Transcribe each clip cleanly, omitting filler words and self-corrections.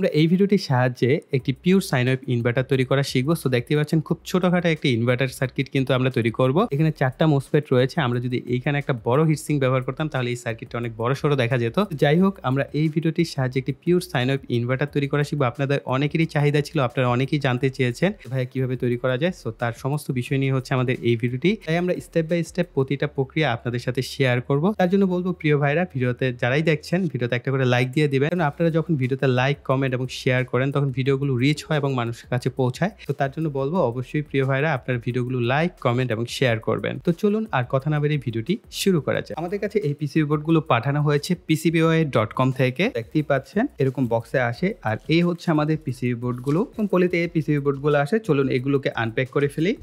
আমরা এই ভিডিওটির সাহায্যে একটি পিওর সাইন ওয়েভ ইনভার্টার তৈরি করা শিখবো। সো দেখতে পাচ্ছেন খুব ছোটখাটো একটি ইনভার্টার সার্কিট কিন্তু আমরা তৈরি করব। এখানে 4টা মোসফেট রয়েছে। আমরা যদি এইখানে একটা বড় হিটসিঙ্ক ব্যবহার করতাম তাহলে এই সার্কিটটা অনেক বড়সড় দেখা যেত। যাই হোক, আমরা এই ভিডিওটির সাহায্যে একটি পিওর সাইন ওয়েভ ইনভার্টার তৈরি করা শিখবো। আপনাদের অনেকেরই চাহিদা ছিল, আপনারা অনেকেই জানতে চেয়েছেন ভাই কিভাবে তৈরি করা যায়। সো তার সমস্ত বিষয় নিয়ে হচ্ছে আমাদের এই ভিডিওটি। তাই আমরা স্টেপ বাই স্টেপ প্রতিটা প্রক্রিয়া আপনাদের সাথে শেয়ার করব। তার জন্য বলবো প্রিয় ভাইরা, ভিডিওতে যারাই দেখছেন ভিডিওতে একটা করে লাইক দিয়ে দিবেন। কারণ আপনারা যখন ভিডিওতে লাইক, কমেন্ট এবং শেয়ার করেন তখন ভিডিওগুলো রিচ হয় এবং মানুষের কাছে পৌঁছায়। তো তার জন্য বলবো অবশ্যই প্রিয় ভাইরা আপনার ভিডিওগুলো লাইক, কমেন্ট এবং শেয়ার করবেন। তো চলুন আর কথা না বেরিয়ে ভিডিওটি শুরু করা যায়। আমাদের কাছে এই পিসিবি বোর্ডগুলো পাঠানো হয়েছে PCBWM থেকে। দেখতেই পাচ্ছেন এরকম বক্সে আসে, আর এই হচ্ছে আমাদের পিসিবি বোর্ডগুলো। পলিতে এই পিসিবি বোর্ডগুলো আসে। চলুন এগুলোকে আনপ্যাক করে ফেলি।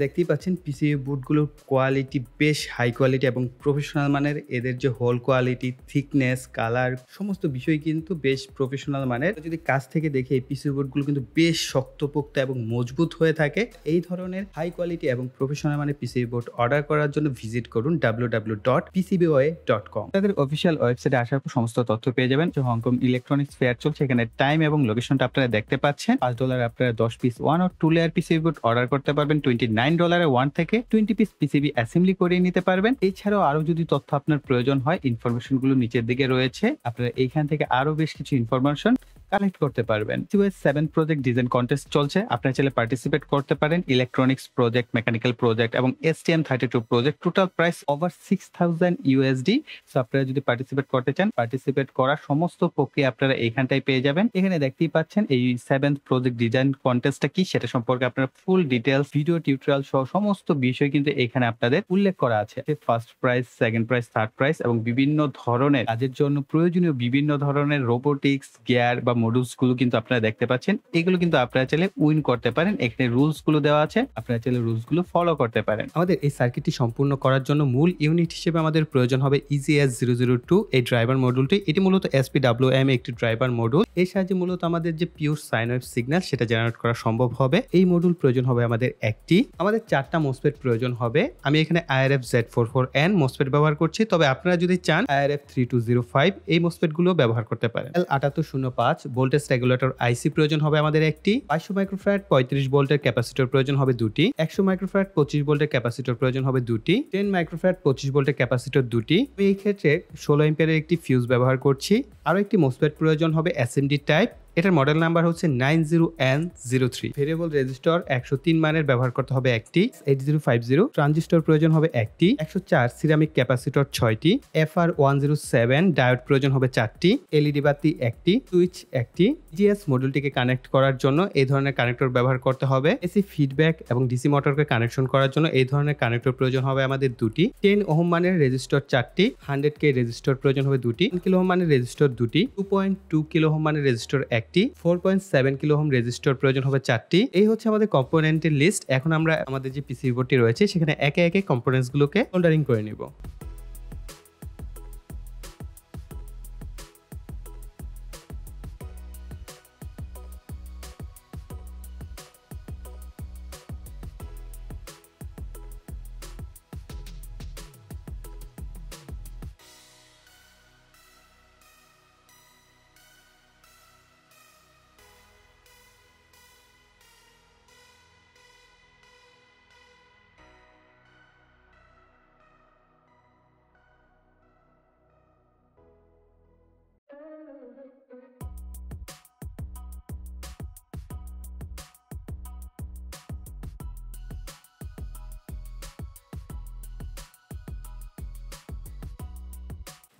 দেখতেই পাচ্ছেন পিসিবি বোর্ডগুলোর কোয়ালিটি বেশ হাই কোয়ালিটি এবং প্রফেশনাল মানের। এদের যে হোল কোয়ালিটি, থিকনেস, কালার সমস্ত বিষয় কিন্তু বেশ প্রফেশনাল মানের। যদি কাছ থেকে দেখি এই পিসিবি বোর্ডগুলো কিন্তু বেশ শক্তপোক্ত এবং মজবুত হয়ে থাকে। এই ধরনের হাই কোয়ালিটি এবং প্রফেশনাল মানের পিসিবি বোর্ড অর্ডার করার জন্য ভিজিট করুন www.pcbwa.com। তাদের অফিসিয়াল ওয়েবসাইটে আসার পর সমস্ত তথ্য পেয়ে যাবেন। যে হংকং ইলেকট্রনিক্স ফেয়ার চলছে, এখানে টাইম এবং লোকেশনটা আপনারা দেখতে পাচ্ছেন। $5 আপনারা 10 পিস 1 ও 2 লেয়ার পিসিবি বোর্ড অর্ডার করতে পারবেন। $29 1 থেকে 20 পিস পিসিবি অ্যাসেম্বলি করে নিতে পারবেন। এছাড়াও আরো যদি তথ্য আপনার প্রয়োজন হয়, ইনফরমেশন গুলো নিচের দিকে রয়েছে। আপনারা এইখান থেকে আরো বেশ কিছু ইনফরমেশন কালেক্ট করতে পারবেন। 7 প্রজেক্ট ডিজাইন কন্টেস্ট চলছে, আপনারা চাইলে পার্টিসিপেট করতে পারেন। ইলেকট্রনিক্স প্রজেক্ট, মেকানিক্যাল প্রজেক্ট এবং STM32 project, total price over $6000 so আপনারা যদি পার্টিসিপেট করতে চান, পার্টিসিপেট করার সমস্ত প্রক্রিয়া আপনারা এইখানটাই পেয়ে যাবেন। এখানে দেখতেই পাচ্ছেন এই 7th প্রজেক্ট ডিজাইন কন্টেস্টটা কি সেটা সম্পর্কে আপনারা ফুল ডিটেইলস ভিডিও টিউটোরিয়াল সহ সমস্ত বিষয় কিন্তু এখানে আপনাদের উল্লেখ করা আছে। First prize, second prize, third prize এবং বিভিন্ন ধরনের কাজের জন্য প্রয়োজনীয় বিভিন্ন ধরনের রোবোটিক্স, গিয়ার বা মডিউলস গুলো কিন্তু আপনারা দেখতে পাচ্ছেন। এগুলো কিন্তু আপনারা চাইলে উইন করতে পারেন। এখানে রুলস গুলো দেওয়া আছে, আপনারা চাইলে রুলস গুলো ফলো করতে পারেন। আমাদের এই সার্কিটটি সম্পূর্ণ করার জন্য মূল ইউনিট হিসেবে আমাদের প্রয়োজন হবে EGS002 এই ড্রাইভার মডিউলটি। এটি মূলত SPWM একটি ড্রাইভার মডিউল। এর সাহায্যে মূলত আমাদের যে পিওর সাইন ওয়েভ সিগন্যাল সেটা জেনারেট করা সম্ভব হবে। এই মডিউল প্রয়োজন হবে আমাদের একটি। আমাদের 4টা মোসফেট প্রয়োজন হবে। আমি এখানে IRF Z44N মোসফেট ব্যবহার করছি, তবে আপনারা যদি চান IRF 3205 এই মোসফেট গুলো ব্যবহার করতে পারেন। L7805 ভোল্টেজ রেগুলেটর আইসি প্রয়োজন হবে আমাদের একটি। 500 মাইক্রোফ্যারাড 35 ভোল্টের ক্যাপাসিটর প্রয়োজন হবে দুটি। 100 মাইক্রোফ্যারাড 25 ভোল্টের ক্যাপাসিটর প্রয়োজন হবে দুটি। 10 মাইক্রোফ্যারাড 25 ভোল্টের ক্যাপাসিটর দুটি। আমি এই ক্ষেত্রে 16 এম্পিয়ারের একটি ফিউজ ব্যবহার করছি। আরো একটি মোসফেট প্রয়োজন হবে SMD টাইপ। এটার মডেল নাম্বার হচ্ছে 90N03। ভেরিয়েবল রেজিস্টর 103 মানের ব্যবহার করতে হবে একটি। 8050 ট্রানজিস্টর প্রয়োজন হবে একটি। 104 সিরামিক ক্যাপাসিটর 6টি। FR107 ডায়োড প্রয়োজন হবে 4টি। LED বাতি একটি, সুইচ একটি। GS মডিউলটিকে কানেক্ট করার জন্য এই ধরনের কানেক্টর ব্যবহার করতে হবে। AC ফিডব্যাক এবং DC মোটরকে কানেকশন করার জন্য এই ধরনের কানেক্টর প্রয়োজন হবে আমাদের দুটি। 10 ওহম মানের রেজিস্টর 4টি। 100K রেজিস্টর প্রয়োজন হবে দুটি। 1 কিলো ওহম মানের রেজিস্টর দুটি। 2.2 কিলো ওহম মানের রেজিস্টর একটি। 4.7 কিলো ওহম রেজিস্টর প্রয়োজন হবে 4টি। এই হচ্ছে আমাদের কম্পোনেন্টের লিস্ট। এখন আমরা আমাদের যে পিসিবি বোর্ডটি রয়েছে সেখানে একে একে কম্পোনেন্টস গুলোকে সোল্ডারিং করে নিব।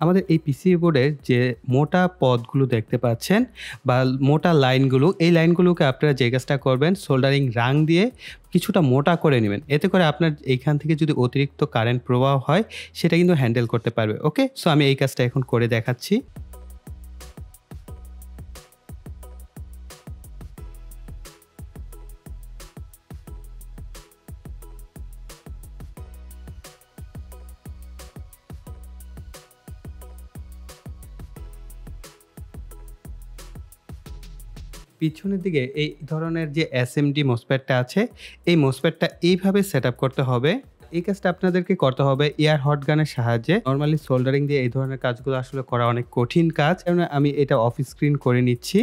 আমাদের এই পিসিবি বোর্ডের যে মোটা পদগুলো দেখতে পাচ্ছেন বা মোটা লাইনগুলো, এই লাইনগুলোকে আপনারা যে কাজটা করবেন, সোল্ডারিং রাং দিয়ে কিছুটা মোটা করে নেবেন। এতে করে আপনার এইখান থেকে যদি অতিরিক্ত কারেন্ট প্রবাহ হয় সেটা কিন্তু হ্যান্ডেল করতে পারবে। ওকে, সো আমি এই কাজটা এখন করে দেখাচ্ছি। পিছনের দিকে এই ধরনের যে SMD মোসফেটটা আছে, এই মোসফেটটা এইভাবে সেট আপ করতে হবে। এই কাজটা আপনাদেরকে করতে হবে এয়ার হট গানের সাহায্যে। নরমালি সোল্ডারিং দিয়ে এই ধরনের কাজগুলো আসলে করা অনেক কঠিন কাজ, কারণ আমি এটা অফ স্ক্রিন করে নিচ্ছি।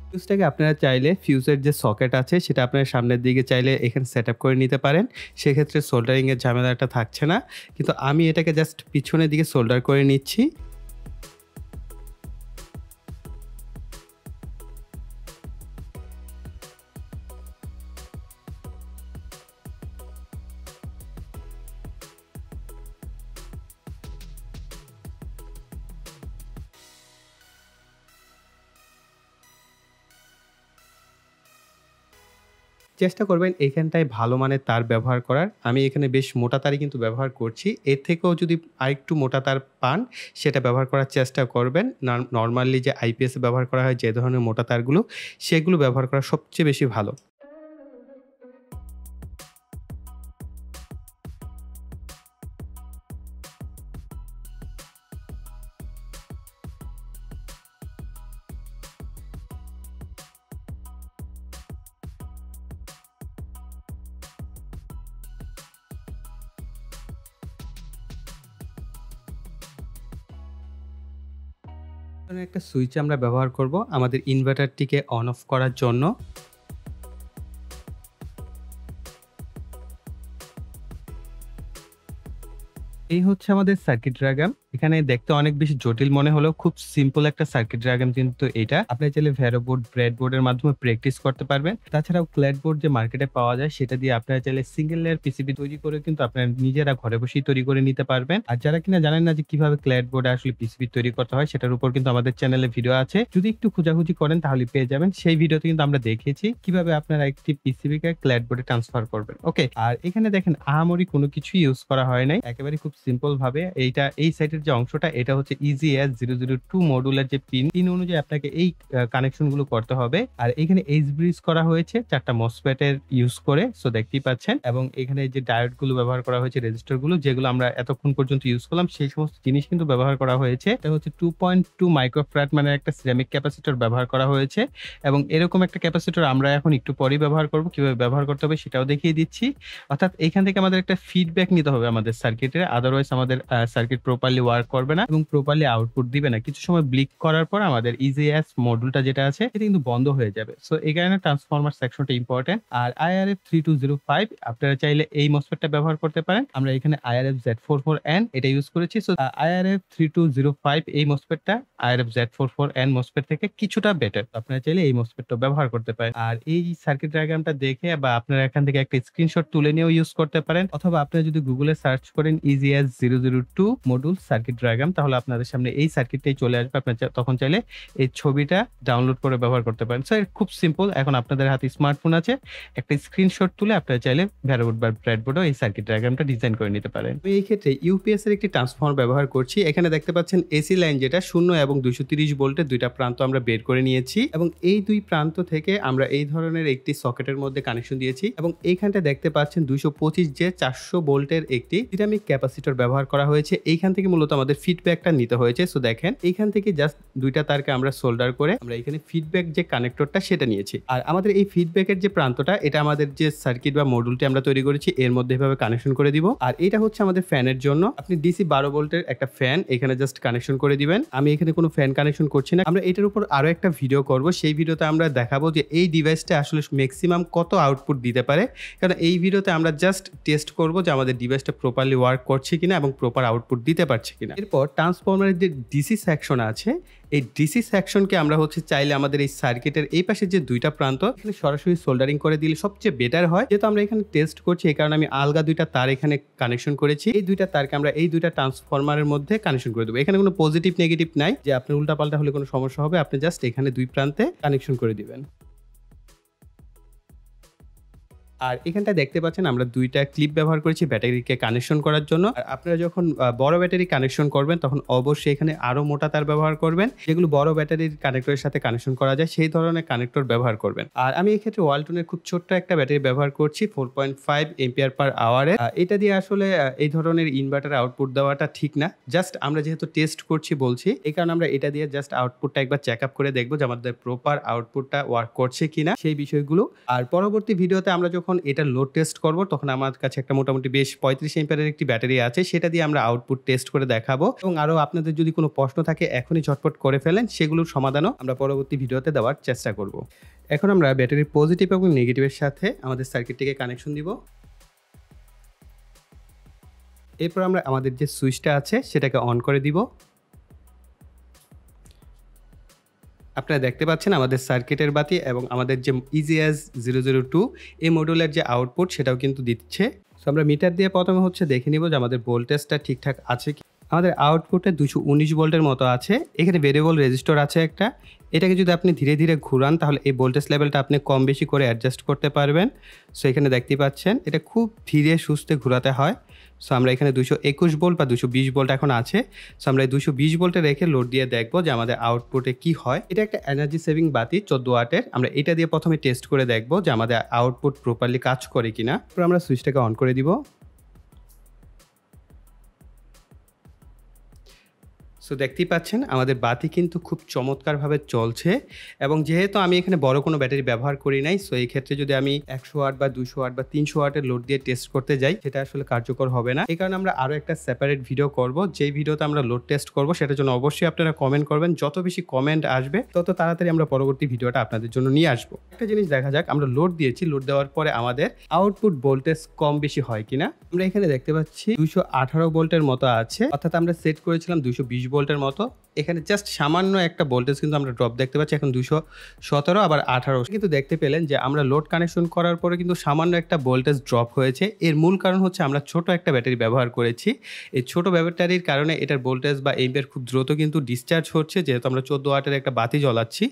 ফিউজটাকে আপনারা চাইলে ফিউজের যে সকেট আছে সেটা আপনারা সামনের দিকে চাইলে এখানে সেটআপ করে নিতে পারেন। সেক্ষেত্রে সোল্ডারিং এর ঝামেলাটা থাকছে না। কিন্তু আমি এটাকে জাস্ট পিছনের দিকে সোল্ডার করে নিচ্ছি। চেষ্টা করবেন এখানটায় ভালো মানের তার ব্যবহার করার। আমি এখানে বেশ মোটা তারই কিন্তু ব্যবহার করছি। এর থেকেও যদি আরেকটু মোটা তার পান সেটা ব্যবহার করার চেষ্টা করবেন। নরমালি যে আইপিএস ব্যবহার করা হয় যে ধরনের মোটা তারগুলো, সেগুলো ব্যবহার করা সবচেয়ে বেশি ভালো। একটা সুইচ আমরা ব্যবহার করব আমাদের ইনভার্টারটিকে অন অফ করার জন্য। এই হচ্ছে আমাদের সার্কিট ডায়াগ্রাম। এখানে দেখতে অনেক বেশি জটিল মনে হলেও খুব সিম্পল একটা সার্কিট ডায়াগ্রাম কিন্তু এটা। আপনি চাইলে ভেরো বোর্ড, ব্রেডবোর্ডের মাধ্যমে প্র্যাকটিস করতে পারবেন। তাছাড়াও ক্ল্যাড বোর্ড যে মার্কেটে পাওয়া যায় সেটা দিয়ে আপনারা চাইলে সিঙ্গেল লেয়ার পিসিবি তৈরি করে কিন্তু আপনারা নিজেরা ঘরে বসেই তৈরি করে নিতে পারবেন। আর যারা কিনা জানেন না যে কিভাবে ক্ল্যাড বোর্ডে আসলে পিসিবি তৈরি করতে হয়, সেটার উপর কিন্তু আমাদের চ্যানেলে ভিডিও আছে। যদি একটু খোঁজাখুঁজি করেন তাহলে পেয়ে যাবেন। সেই ভিডিওতে কিন্তু আমরা দেখিয়েছি কিভাবে আপনারা একটি পিসিবি কে ক্ল্যাড বোর্ডে ট্রান্সফার করবেন। ওকে, আর এখানে দেখেন আহামরি কোনো কিছু ইউজ করা হয় নাই, একেবারে খুব সিম্পল ভাবে এই সাইডের যে অংশটা এটা হচ্ছে EGS002 মডুলার যে পিন অনুযায়ী আপনাকে এই কানেকশন গুলো করতে হবে। আর এখানে এইচ ব্রিজ করা হয়েছে 4টা মসফেট এর ইউজ করে, সো দেখতেই পাচ্ছেন। এবং এখানে যে ডায়োড গুলো ব্যবহার করা হয়েছে, রেজিস্টার গুলো যেগুলো আমরা এতক্ষণ পর্যন্ত ইউজ করলাম, সেই সমস্ত জিনিস কিন্তু ব্যবহার করা হয়েছে। এটা হচ্ছে 2.2 মাইক্রোফ্যারাড মানে একটা সিরামিক ক্যাপাসিটর ব্যবহার করা হয়েছে। এবং এরকম একটা ক্যাপাসিটর আমরা এখন একটু পরেই ব্যবহার করব। কিভাবে ব্যবহার করতে হবে সেটাও দেখিয়ে দিচ্ছি। অর্থাৎ এখান থেকে আমাদের একটা ফিডব্যাক নিতে হবে আমাদের সার্কিটের, আদারওয়াইজ আমাদের সার্কিট প্রপারলি ওয়ার্ক করবে না এবং প্রপারলি আউটপুট দিবে না। কিছু সময় ব্লিক করার পর আমাদের ইজিএস মডুলটা যেটা আছে এটা কিন্তু বন্ধ হয়ে যাবে। সো এই কারণে ট্রান্সফরমার সেকশনটা ইম্পর্টেন্ট। আর IRF3205 আপনারা চাইলে এই মসফেটটা ব্যবহার করতে পারেন। আমরা এখানে IRF-Z44N এটা ইউজ করেছি। সো IRF3205 এই মসফেটটা IRF-Z44N মসফেট থেকে কিছুটা বেটার। আপনারা চাইলে এই মসফেটটা ব্যবহার করতে পারেন। আর এই সার্কিট ডায়াগ্রামটা দেখে বা আপনারা এখান থেকে একটা স্ক্রিনশট তুলে নিয়েও ইউজ করতে পারেন, অথবা আপনারা যদি গুগলে সার্চ করেন EGS002 মডুল সার্কিট ডায়াগ্রাম, তাহলে আপনাদের সামনে এই সার্কিটটাই চলে আসবে। আপনারা তখন চাইলে এই ছবিটা ডাউনলোড করে ব্যবহার করতে পারেন। সো খুব সিম্পল। এখন আপনাদের হাতে স্মার্টফোন আছে, একটা স্ক্রিনশট তুলে আপনারা চাইলে ভেরোবোর্ড বা ব্রেডবোর্ডও এই সার্কিট ডায়াগ্রামটা ডিজাইন করে নিতে পারেন। আমি এই ক্ষেত্রে ইউপিএস এর একটি ট্রান্সফরমার ব্যবহার করছি। এখানে দেখতে পাচ্ছেন এসি লাইন যেটা 0 এবং 230 ভোল্টের দুইটা প্রান্ত আমরা বের করে নিয়েছি এবং এই দুই প্রান্ত থেকে আমরা এই ধরনের একটি সকেটের মধ্যে কানেকশন দিয়েছি এবং এইখানটা দেখতে পাচ্ছেন 225 যে 400 ভোল্টের একটি সিরামিক ক্যাপাসিটর ব্যবহার করা হয়েছে। এইখান থেকে মূলত আমাদের ফিডব্যাকটা নিতে হয়েছে। সো দেখেন এইখান থেকে জাস্ট দুইটা তারকে আমরা সোল্ডার করে আমরা এখানে ফিডব্যাক যে কানেক্টরটা সেটা নিয়েছি। আর আমাদের এই ফিডব্যাকের যে প্রান্তটা এটা আমাদের যে সার্কিট বা মডুলটি আমরা তৈরি করেছি এর মধ্যে এভাবে কানেকশন করে দিব। আর এটা হচ্ছে আমাদের ফ্যানের জন্য। আপনি ডিসি 12 ভোল্টের একটা ফ্যান এখানে জাস্ট কানেকশন করে দিবেন। আমি এখানে কোনো ফ্যান কানেকশন করছি না। আমরা এটার উপর আরো একটা ভিডিও করব, সেই ভিডিওতে আমরা দেখাবো যে এই ডিভাইসটা আসলে ম্যাক্সিমাম কত আউটপুট দিতে পারে। কারণ এই ভিডিওতে আমরা জাস্ট টেস্ট করব যে আমাদের ডিভাইসটা প্রপারলি ওয়ার্ক করছে কিনা এবং প্রপার আউটপুট দিতে পারছে কিনা। এরপর ট্রান্সফরমারের যে ডিসি সেকশন আছে, এই ডিসি সেকশনকে আমরা হচ্ছে চাইলে আমাদের এই সার্কিটের এই পাশে যে দুইটা প্রান্ত এখানে সরাসরি সোল্ডারিং করে দিলে সবচেয়ে বেটার হয়। যেহেতু আমরা এখানে টেস্ট করছি এই কারণে আমি আলগা দুইটা তার এখানে কানেকশন করেছি। এই দুইটা তারকে আমরা এই দুইটা ট্রান্সফরমারের মধ্যে কানেকশন করে দেবো। এখানে কোনো পজিটিভ নেগেটিভ নাই যে আপনার উল্টাপাল্টা হলে কোনো সমস্যা হবে। আপনি জাস্ট এখানে দুই প্রান্তে কানেকশন করে দিবেন। আর এখানটা দেখতে পাচ্ছেন আমরা দুইটা ক্লিপ ব্যবহার করেছি ব্যাটারিকে কানেকশন করার জন্য। আর আপনারা যখন বড় ব্যাটারি কানেকশন করবেন তখন অবশ্যই এখানে আরো মোটা তার ব্যবহার করবেন, যেগুলো বড় ব্যাটারির কানেক্টরের সাথে কানেকশন করা যায় সেই ধরনের কানেক্টর ব্যবহার করবেন। আর আমি এই ক্ষেত্রে ওয়ালটনের খুব ছোট্ট একটা ব্যাটারি ব্যবহার করছি 4.5 এম্পিয়ার পার আওয়ারে। এটা দিয়ে আসলে এই ধরনের ইনভার্টার আউটপুট দেওয়াটা ঠিক না। জাস্ট আমরা যেহেতু টেস্ট করছি বলছি, এই কারণে আমরা এটা দিয়ে জাস্ট আউটপুটটা একবার চেক আপ করে দেখবো যে আমাদের প্রপার আউটপুটটা ওয়ার্ক করছে কিনা সেই বিষয়গুলো। আর পরবর্তী ভিডিওতে আমরা যখন এটা লোড টেস্ট করব তখন আমার কাছে একটা মোটামুটি বেশ 35 এম্পিয়ারের একটি ব্যাটারি আছে, সেটা দিয়ে আমরা আউটপুট টেস্ট করে দেখাবো। এবং আরো আপনাদের যদি কোনো প্রশ্ন থাকে এখনই ঝটপট করে ফেলেন, সেগুলোর সমাধানও আমরা পরবর্তী ভিডিওতে দেওয়ার চেষ্টা করব। এখন আমরা ব্যাটারির পজিটিভ এবং নেগেটিভের সাথে আমাদের সার্কিটটিকে কানেকশন দিব। এরপর আমরা আমাদের যে সুইচটা আছে সেটাকে অন করে দিব। আপনারা দেখতে পাচ্ছেন আমাদের সার্কিটের বাতি এবং আমাদের যে EGS002 এই মডিউলের যে আউটপুট সেটাও কিন্তু দিচ্ছে। সো আমরা মিটার দিয়ে প্রথমে দেখে নিব যে আমাদের ভোল্টেজটা ঠিকঠাক আছে কি। আমাদের আউটপুটে 219 ভোল্টের মতো আছে। এখানে ভেরিয়েবল রেজিস্টর আছে একটা, এটাকে যদি আপনি ধীরে ধীরে ঘুরান তাহলে এই ভোল্টেজ লেভেলটা আপনি কম বেশি করে অ্যাডজাস্ট করতে পারবেন। সো এখানে দেখতে পাচ্ছেন এটা খুব ধীরে সুস্থে ঘোরাতে হয়। সো আমরা এখানে 221 ভোল্ট বা 220 ভোল্ট এখন আছে। সো আমরা এই 220 ভোল্টে রেখে লোড দিয়ে দেখবো যে আমাদের আউটপুটে কি হয়। এটা একটা এনার্জি সেভিং বাতি 14 ওয়াটের। আমরা এটা দিয়ে প্রথমে টেস্ট করে দেখবো যে আমাদের আউটপুট প্রপারলি কাজ করে কিনা। তারপর আমরা সুইচটাকে অন করে দিব। সো দেখতেই পাচ্ছেন আমাদের বাতি কিন্তু খুব চমৎকারভাবে চলছে। এবং যেহেতু আমি এখানে বড় কোনো ব্যাটারি ব্যবহার করি নাই, সো এই ক্ষেত্রে যদি আমি 100 ওয়াট বা 200 ওয়াট বা 300 ওয়াটের লোড দিয়ে টেস্ট করতে যাই সেটা আসলে কার্যকর হবে না। এই কারণে আমরা আরও একটা সেপারেট ভিডিও করব, যেই ভিডিওতে আমরা লোড টেস্ট করব। সেটার জন্য অবশ্যই আপনারা কমেন্ট করবেন। যত বেশি কমেন্ট আসবে তত তাড়াতাড়ি আমরা পরবর্তী ভিডিওটা আপনাদের জন্য নিয়ে আসবো। একটা জিনিস দেখা যাক, আমরা লোড দিয়েছি, লোড দেওয়ার পরে আমাদের আউটপুট ভোল্টেজ কম বেশি হয় কিনা। আমরা এখানে দেখতে পাচ্ছি 218 ভোল্টের মতো আছে, অর্থাৎ আমরা সেট করেছিলাম 220 ভোল্টের মতো। এখানে জাস্ট সামান্য একটা ভোল্টেজ কিন্তু আমরা ড্রপ দেখতে পাচ্ছি, এখন 217 আবার 18। কিন্তু দেখতে পেলেন যে আমরা লোড কানেকশন করার পরে কিন্তু সামান্য একটা ভোল্টেজ ড্রপ হয়েছে। এর মূল কারণ হচ্ছে আমরা ছোট একটা ব্যাটারি ব্যবহার করেছি। এই ছোট ব্যাটারির কারণে এটার ভোল্টেজ বা এম্পিয়ার খুব দ্রুত কিন্তু ডিসচার্জ হচ্ছে, যেহেতু আমরা 14 ওয়াটের একটা বাতি জ্বালাচ্ছি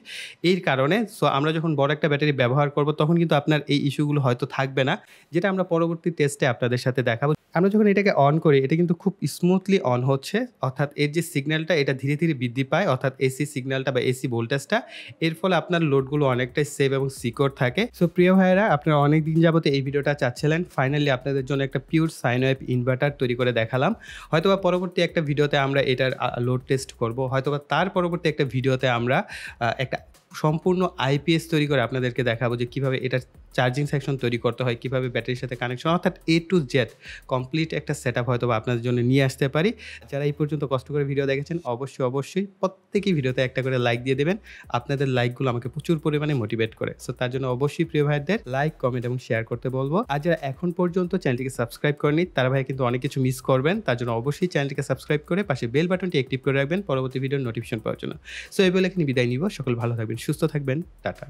এর কারণে। সো আমরা যখন বড় একটা ব্যাটারি ব্যবহার করব তখন কিন্তু আপনার এই ইস্যুগুলো হয়তো থাকবে না, যেটা আমরা পরবর্তী টেস্টে আপনাদের সাথে দেখাবো। আমরা যখন এটাকে অন করি এটা কিন্তু খুব স্মুথলি অন হচ্ছে, অর্থাৎ এর যে সিগন্যালটা এটা ধীরে ধীরে বৃদ্ধি পায়, অর্থাৎ এসি সিগন্যালটা বা এসি ভোল্টেজটা। এর ফলে আপনার লোডগুলো অনেকটাই সেভ এবং সিকিউর থাকে। সো প্রিয় ভাইয়েরা, আপনারা অনেক দিন যাবতে এই ভিডিওটা চাচ্ছিলেন, ফাইনালি আপনাদের জন্য একটা পিওর সাইন ওয়েভ ইনভার্টার তৈরি করে দেখালাম। হয়তোবা পরবর্তী একটা ভিডিওতে আমরা এটার লোড টেস্ট করব, হয়তোবা তার পরবর্তী একটা ভিডিওতে আমরা একটা সম্পূর্ণ আইপিএস তৈরি করে আপনাদেরকে দেখাবো যে কীভাবে এটার চার্জিং সেকশন তৈরি করতে হয়, কীভাবে ব্যাটারির সাথে কানেকশন, অর্থাৎ A to Z কমপ্লিট একটা সেট আপ হয়তো আপনাদের জন্য নিয়ে আসতে পারি। যারা এই পর্যন্ত কষ্ট করে ভিডিও দেখেছেন অবশ্যই প্রত্যেকই ভিডিওতে একটা করে লাইক দিয়ে দেবেন। আপনাদের লাইকগুলো আমাকে প্রচুর পরিমাণে মোটিভেট করে। সো তার জন্য অবশ্যই প্রিয় ভাইদের লাইক, কমেন্ট এবং শেয়ার করতে বলবো। আর যারা এখন পর্যন্ত চ্যানেলটিকে সাবস্ক্রাইব করেনি তারা ভাই কিন্তু অনেক কিছু মিস করবেন। তার জন্য অবশ্যই চ্যানেলটিকে সাবস্ক্রাইব করে পাশে বেল বাটনটি অ্যাক্টিভ করে রাখবেন পরবর্তী ভিডিওর নোটিফিকেশন পাওয়ার জন্য। সো এই বলে এখানে বিদায় নিব। সকল ভালো থাকবেন, সুস্থ থাকবেন, টাটা।